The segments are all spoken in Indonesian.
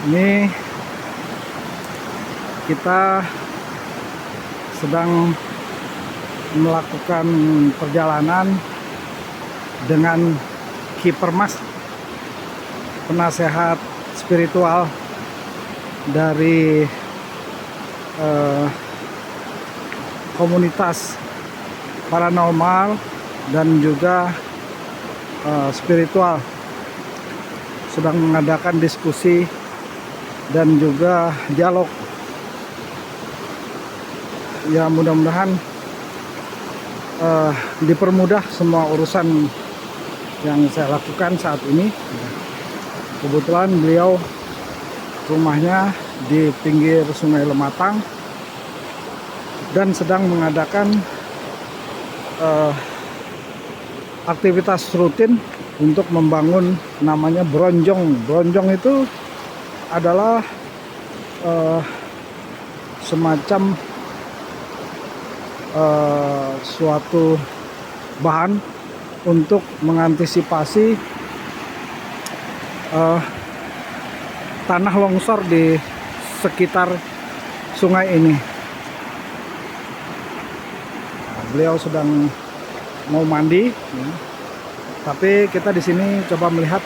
Ini kita sedang melakukan perjalanan dengan Ki Permas, penasehat spiritual dari komunitas paranormal dan juga spiritual, sedang mengadakan diskusi dan juga dialog. Ya, mudah-mudahan dipermudah semua urusan yang saya lakukan saat ini. Kebetulan beliau rumahnya di pinggir Sungai Lematang dan sedang mengadakan aktivitas rutin untuk membangun namanya bronjong. Bronjong itu adalah semacam suatu bahan untuk mengantisipasi tanah longsor di sekitar sungai ini. Beliau sedang mau mandi, ya. Tapi kita di sini coba melihat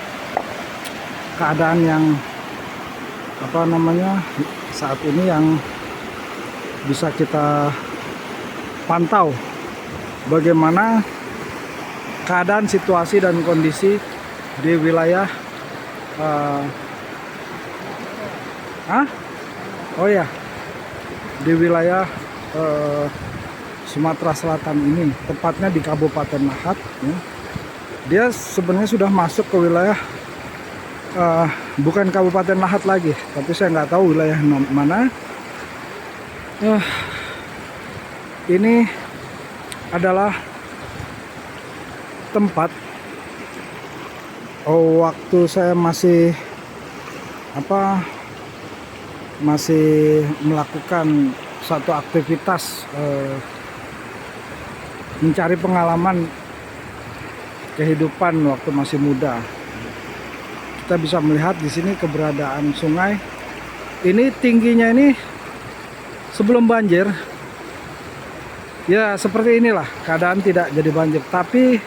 keadaan yang saat ini yang bisa kita pantau, bagaimana keadaan, situasi dan kondisi di wilayah di wilayah Sumatera Selatan ini, tepatnya di Kabupaten Lahat, ya. Dia sebenarnya sudah masuk ke wilayah bukan Kabupaten Lahat lagi, tapi saya nggak tahu wilayah mana. Ini adalah tempat waktu saya masih melakukan satu aktivitas mencari pengalaman kehidupan waktu masih muda. Kita bisa melihat di sini keberadaan sungai. Ini tingginya ini sebelum banjir. Ya, seperti inilah keadaan, tidak jadi banjir. Tapi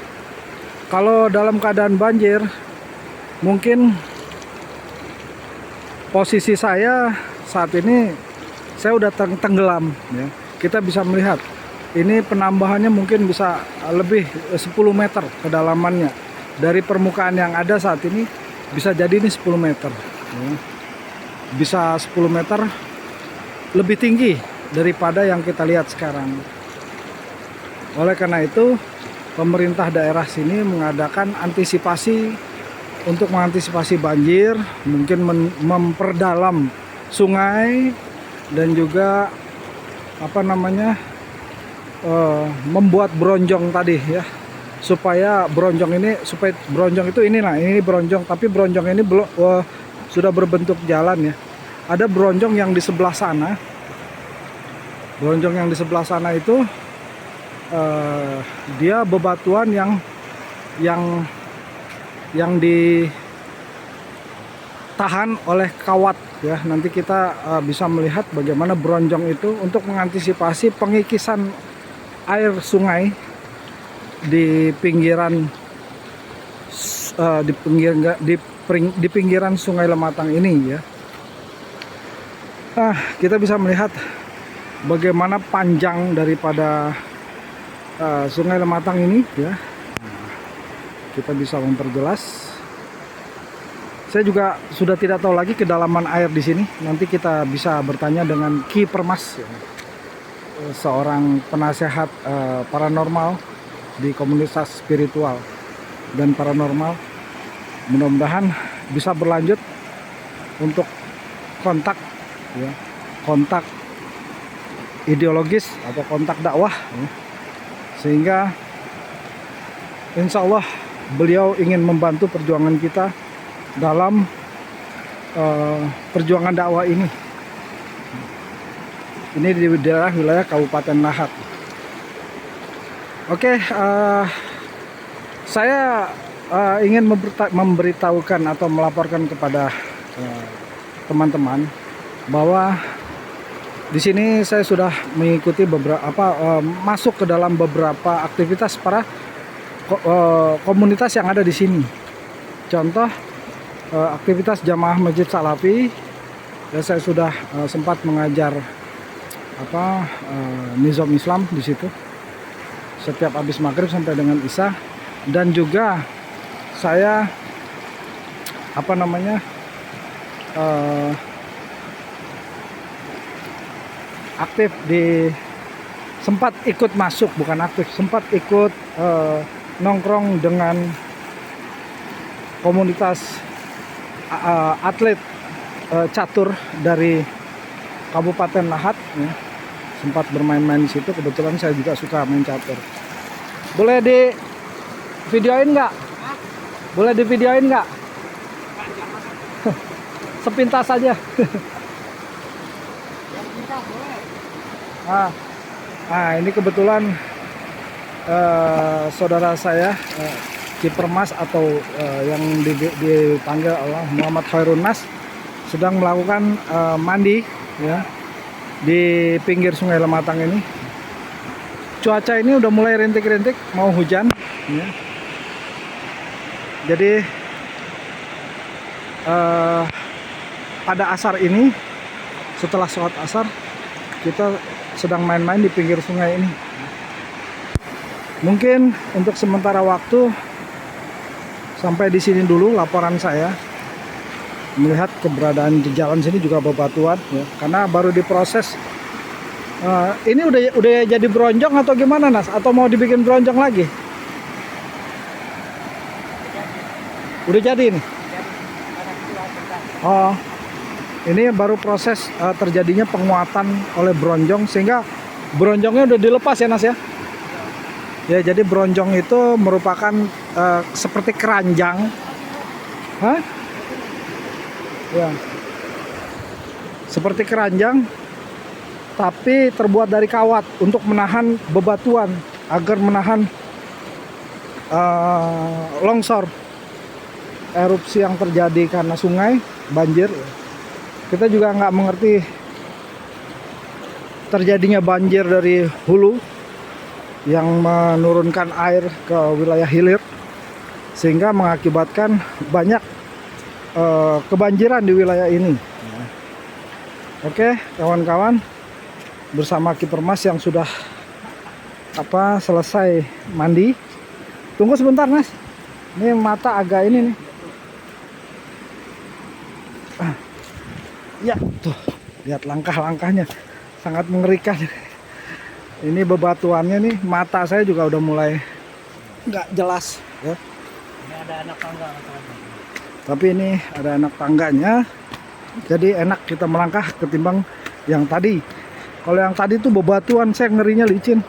kalau dalam keadaan banjir, mungkin posisi saya saat ini saya udah tenggelam, ya. Kita bisa melihat ini penambahannya mungkin bisa lebih 10 meter kedalamannya. Dari permukaan yang ada saat ini bisa jadi ini 10 meter, ya. Bisa 10 meter lebih tinggi daripada yang kita lihat sekarang. Oleh karena itu, pemerintah daerah sini mengadakan antisipasi untuk mengantisipasi banjir, mungkin memperdalam sungai dan juga membuat bronjong tadi, ya, supaya bronjong itu inilah, ini bronjong, tapi bronjong ini belum sudah berbentuk jalan, ya. Ada bronjong yang di sebelah sana. Bronjong yang di sebelah sana itu dia bebatuan yang ditahan oleh kawat, ya. Nanti kita bisa melihat bagaimana bronjong itu untuk mengantisipasi pengikisan air sungai di pinggiran di pinggiran Sungai Lematang ini, ya. Kita bisa melihat bagaimana panjang daripada Sungai Lematang ini, ya. Kita bisa memperjelas. Saya juga sudah tidak tahu lagi kedalaman air di sini. Nanti kita bisa bertanya dengan Ki Permas, ya, seorang penasehat paranormal di komunitas spiritual dan paranormal. Mudah-mudahan bisa berlanjut untuk kontak, ya, kontak ideologis atau kontak dakwah, ya. Sehingga insya Allah beliau ingin membantu perjuangan kita dalam perjuangan dakwah ini. Ini di daerah wilayah Kabupaten Lahat. Oke, saya ingin memberitahukan atau melaporkan kepada teman-teman bahwa di sini saya sudah mengikuti masuk ke dalam beberapa aktivitas para komunitas yang ada di sini. Contoh aktivitas jamaah Masjid Salafi, ya saya sudah sempat mengajar nizam Islam di situ setiap habis maghrib sampai dengan isya, dan juga saya aktif sempat ikut masuk, bukan aktif, sempat ikut nongkrong dengan komunitas atlet catur dari Kabupaten Lahat, ya. Sempat bermain-main di situ. Kebetulan saya juga suka main catur. Boleh di videoin nggak? Boleh di videoin nggak? Sepintas saja. Nah, ini kebetulan saudara saya Cipermas atau yang dipanggil Muhammad Khairun Nas sedang melakukan mandi, ya, di pinggir Sungai Lematang ini. Cuaca ini udah mulai rintik-rintik, mau hujan, ya. Jadi pada asar ini, setelah sholat asar, kita sedang main-main di pinggir sungai ini. Mungkin untuk sementara waktu sampai di sini dulu laporan saya. Melihat keberadaan di jalan sini juga bebatuan, ya, karena baru diproses. Ini udah jadi bronjong atau gimana, Nas? Atau mau dibikin bronjong lagi? Udah jadi ini. Oh, ini baru proses terjadinya penguatan oleh bronjong, sehingga bronjongnya udah dilepas ya, Nas, ya. Ya, jadi bronjong itu merupakan seperti keranjang. Hah? Ya, seperti keranjang, tapi terbuat dari kawat untuk menahan bebatuan, agar menahan longsor, erupsi yang terjadi karena sungai, banjir. Kita juga nggak mengerti terjadinya banjir dari hulu yang menurunkan air ke wilayah hilir, sehingga mengakibatkan banyak kebanjiran di wilayah ini. Oke, kawan-kawan, bersama Kipermas yang sudah selesai mandi. Tunggu sebentar, Mas. Ini mata agak ini nih. Ya, tuh, lihat langkah-langkahnya, sangat mengerikan. Ini bebatuannya nih, mata saya juga udah mulai nggak jelas, ya. Ini ada anak tangga. Tapi ini ada anak tangganya, jadi enak kita melangkah ketimbang yang tadi. Kalau yang tadi tuh bebatuan, saya ngerinya licin.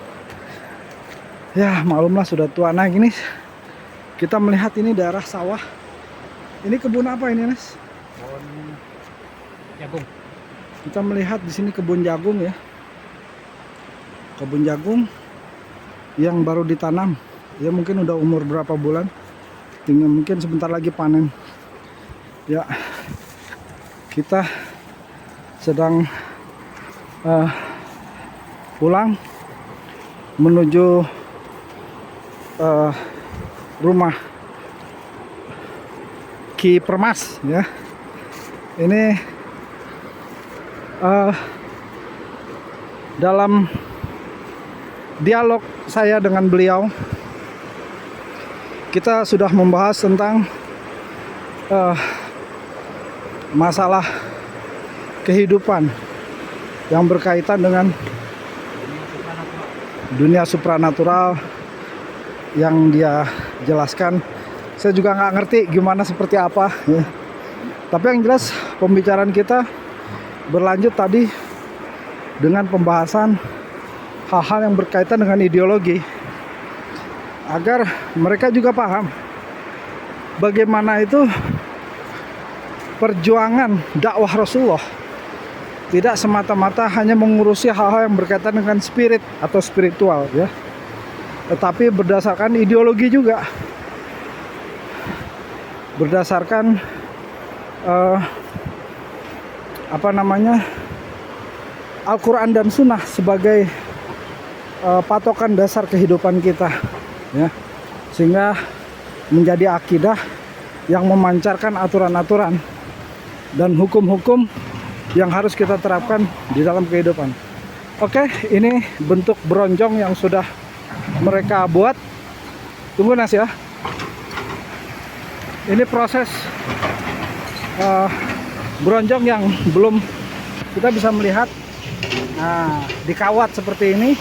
Ya maklumlah, sudah tua. Nah gini, kita melihat ini daerah sawah. Ini kebun apa ini, Mas? Kebun jagung. Kita melihat di sini kebun jagung, ya. Kebun jagung yang baru ditanam. Ya mungkin udah umur berapa bulan. Tinggal mungkin sebentar lagi panen. Ya, kita sedang pulang menuju rumah Ki Permas, ya. Ini dalam dialog saya dengan beliau, kita sudah membahas tentang masalah kehidupan yang berkaitan dengan dunia supranatural yang dia jelaskan. Saya juga nggak ngerti gimana seperti apa, ya. Tapi yang jelas pembicaraan kita berlanjut tadi dengan pembahasan hal-hal yang berkaitan dengan ideologi, agar mereka juga paham bagaimana itu perjuangan dakwah Rasulullah tidak semata-mata hanya mengurusi hal-hal yang berkaitan dengan spirit atau spiritual, ya, tetapi berdasarkan ideologi juga, berdasarkan apa namanya, Al-Quran dan Sunnah sebagai patokan dasar kehidupan kita, ya, sehingga menjadi akidah yang memancarkan aturan-aturan dan hukum-hukum yang harus kita terapkan di dalam kehidupan. Oke, ini bentuk bronjong yang sudah mereka buat. Tunggu Nas ya. Ini proses bronjong yang belum kita bisa melihat. Nah, dikawat seperti ini.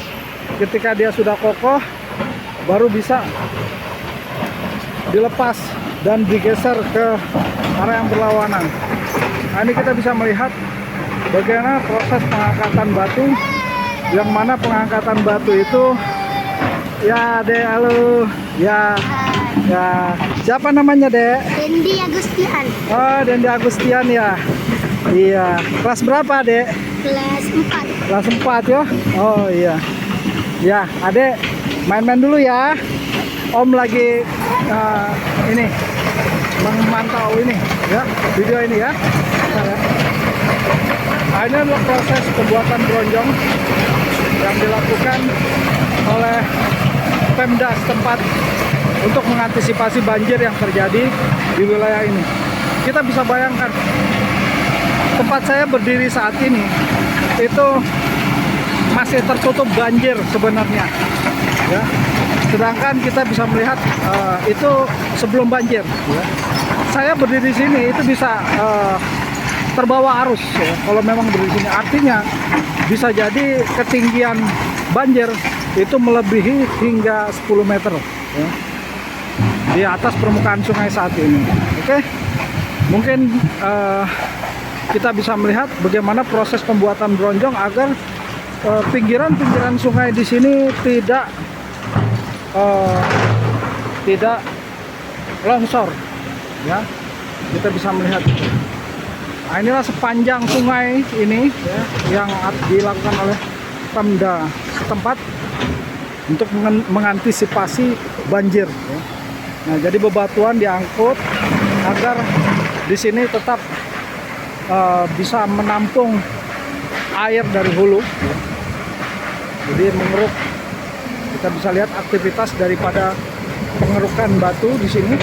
Ketika dia sudah kokoh, baru bisa dilepas dan digeser ke arah yang berlawanan. Nah, ini kita bisa melihat bagaimana proses pengangkatan batu, yang mana pengangkatan batu itu, ya Dek, halo, ya, ya, siapa namanya Dek? Dendi Agustian, Oh, Dendi Agustian ya. Iya, kelas berapa Dek? kelas 4. Kelas 4 ya. Oh iya. Ya, Adek main-main dulu ya. Om lagi ini memantau ini ya, video ini ya. Bentar ya. Nah, ini adalah proses pembuatan bronjong yang dilakukan oleh Pemda setempat untuk mengantisipasi banjir yang terjadi di wilayah ini. Kita bisa bayangkan tempat saya berdiri saat ini itu masih tertutup banjir sebenarnya, ya. Sedangkan kita bisa melihat itu sebelum banjir, ya. Saya berdiri di sini itu bisa terbawa arus, ya, kalau memang berdiri di sini. Artinya bisa jadi ketinggian banjir itu melebihi hingga 10 meter, ya, di atas permukaan sungai saat ini. Oke, mungkin kita bisa melihat bagaimana proses pembuatan bronjong agar pinggiran-pinggiran sungai di sini tidak longsor, ya. Kita bisa melihat. Nah, inilah sepanjang sungai ini, ya, yang dilakukan oleh Pemda setempat untuk mengantisipasi banjir, ya. Nah, jadi bebatuan diangkut agar di sini tetap bisa menampung air dari hulu, ya. Jadi mengeruk, kita bisa lihat aktivitas daripada pengerukan batu di sini,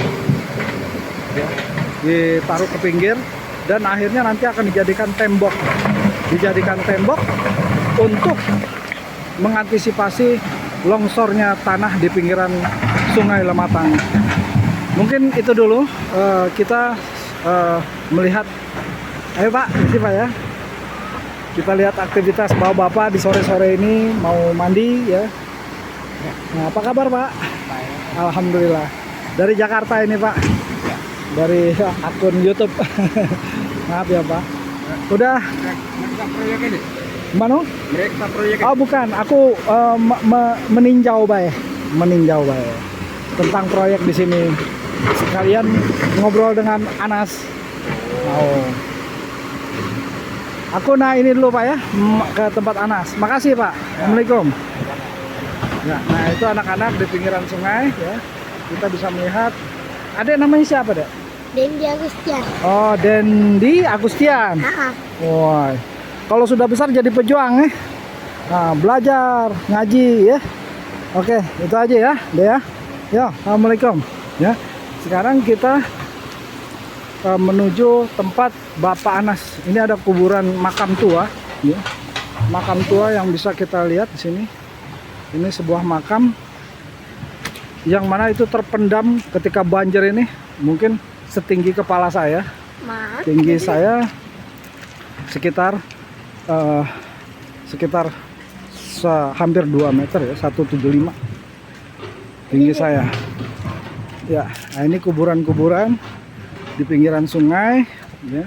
ya, ditaruh ke pinggir dan akhirnya nanti akan dijadikan tembok untuk mengantisipasi longsornya tanah di pinggiran Sungai Lematang. Mungkin itu dulu kita melihat. Ayo Pak, ini Pak ya. Kita lihat aktivitas bapak-bapak di sore-sore ini mau mandi ya. Nah, apa kabar Pak? Alhamdulillah. Dari Jakarta ini Pak. Dari akun YouTube. Maaf ya Pak. Udah. Mana? Oh bukan, aku meninjau Pak ya. Meninjau Pak ya. Tentang proyek di sini. Sekalian ngobrol dengan Anas. Oh. Aku ini dulu Pak ya, ke tempat Anas. Makasih Pak. Assalamualaikum. Ya, nah itu anak-anak di pinggiran sungai ya. Kita bisa melihat. Ada namanya siapa Dek? Dendi Agustian. Oh, Dendi Agustian. Wah. Kalau sudah besar jadi pejuang Nah, belajar, ngaji ya. Oke, itu aja ya, Dek ya. Ya, assalamualaikum. Ya. Sekarang kita menuju tempat Bapak Anas. Ini ada kuburan makam tua, ya. Makam tua yang bisa kita lihat di sini. Ini sebuah makam yang mana itu terpendam ketika banjir ini, mungkin setinggi kepala saya. Tinggi saya sekitar hampir 2 meter ya, 175 tinggi saya. Ya, nah ini kuburan-kuburan di pinggiran sungai, ya.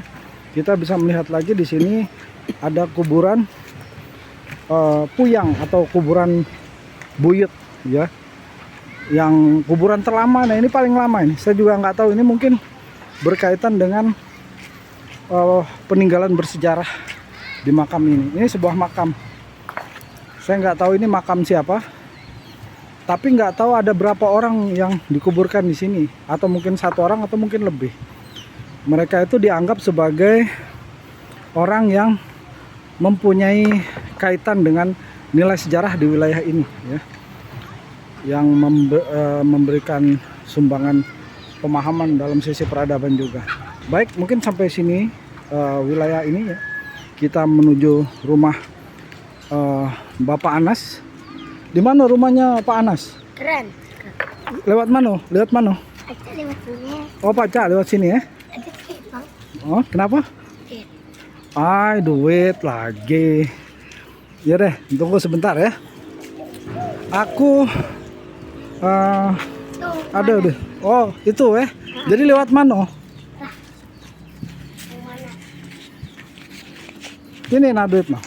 Kita bisa melihat lagi di sini ada kuburan puyang atau kuburan buyut, ya. Yang kuburan terlama. Nah ini paling lama ini. Saya juga nggak tahu, ini mungkin berkaitan dengan peninggalan bersejarah di makam ini. Ini sebuah makam. Saya nggak tahu ini makam siapa. Tapi nggak tahu ada berapa orang yang dikuburkan di sini, atau mungkin 1 orang atau mungkin lebih. Mereka itu dianggap sebagai orang yang mempunyai kaitan dengan nilai sejarah di wilayah ini ya, yang memberikan sumbangan pemahaman dalam sisi peradaban juga. Baik, mungkin sampai sini wilayah ini ya. Kita menuju rumah Bapak Anas. Di mana rumahnya Pak Anas? Keren. Lewat mana? Lewat mana? Ada lewat sini. Oh, Pak Cak lewat sini ya. Ada duit, Bang. Oh, kenapa? Duit. Ay, duit lagi. Ya deh, tunggu sebentar ya. Aku Tuh. ada deh. Oh, itu Jadi lewat mana? Yang mana? Ini nah duit mah.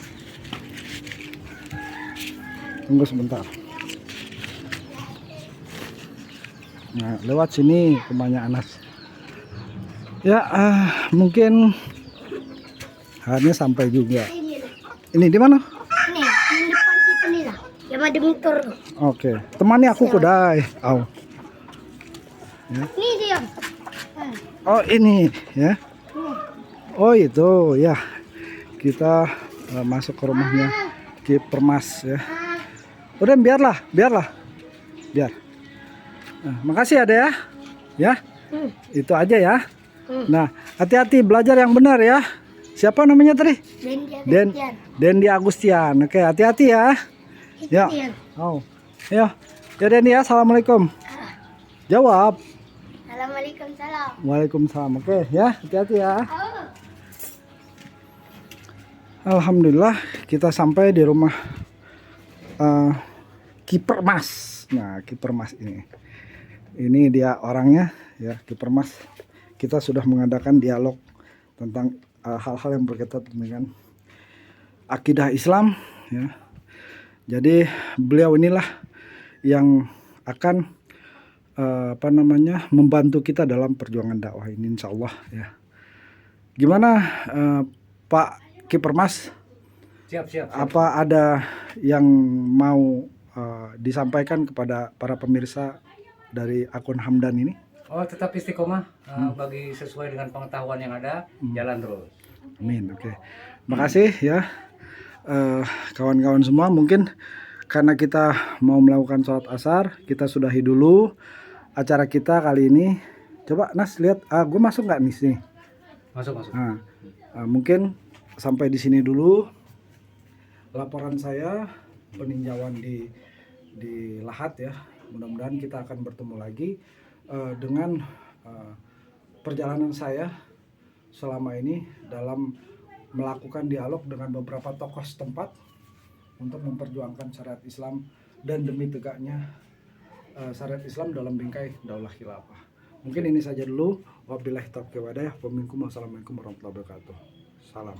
Tunggu sebentar. Nah, lewat sini rumahnya Anas. Ya, mungkin akhirnya sampai juga. Ini. Ini di mana? Ini, di depan kita nih lah. Yang ada motor tuh. Oke, temani aku kedai. Oh. Ini dia. Oh, ini ya. Oh, itu ya. Kita masuk ke rumahnya Ki Permas ya. Udah biarlah. Biar. Nah, makasih ada ya. Ya. Itu aja ya. Nah, hati-hati belajar yang benar ya. Siapa namanya tadi? Dendi Agustian. Oke, hati-hati ya. Ya. Oh. Ya. Ya Dendi ya. Assalamualaikum. Jawab. Assalamualaikum salam. Waalaikumsalam. Oke ya. Hati-hati ya. Alhamdulillah kita sampai di rumah Ki Permas. Nah, Ki Permas ini dia orangnya ya, Ki Permas. Kita sudah mengadakan dialog tentang hal-hal yang berkaitan dengan akidah Islam ya. Jadi beliau inilah yang akan membantu kita dalam perjuangan dakwah ini insya Allah ya. Gimana Pak Ki Permas? Siap. Apa ada yang mau disampaikan kepada para pemirsa dari akun Hamdan ini? Oh, tetap istiqomah bagi sesuai dengan pengetahuan yang ada, jalan terus. Amin. Oke. Makasih ya kawan-kawan semua. Mungkin karena kita mau melakukan sholat asar, kita sudahi dulu acara kita kali ini. Coba Nas lihat, gue masuk nggak nih sini? Masuk. Mungkin sampai di sini dulu laporan saya peninjauan di Lahat ya. Mudah-mudahan kita akan bertemu lagi dengan perjalanan saya selama ini dalam melakukan dialog dengan beberapa tokoh setempat untuk memperjuangkan syariat Islam dan demi tegaknya syariat Islam dalam bingkai daulah khilafah. Mungkin ini saja dulu. Wabillahi taufiq wal hidayah. Wassalamualaikum warahmatullahi wabarakatuh. Salam.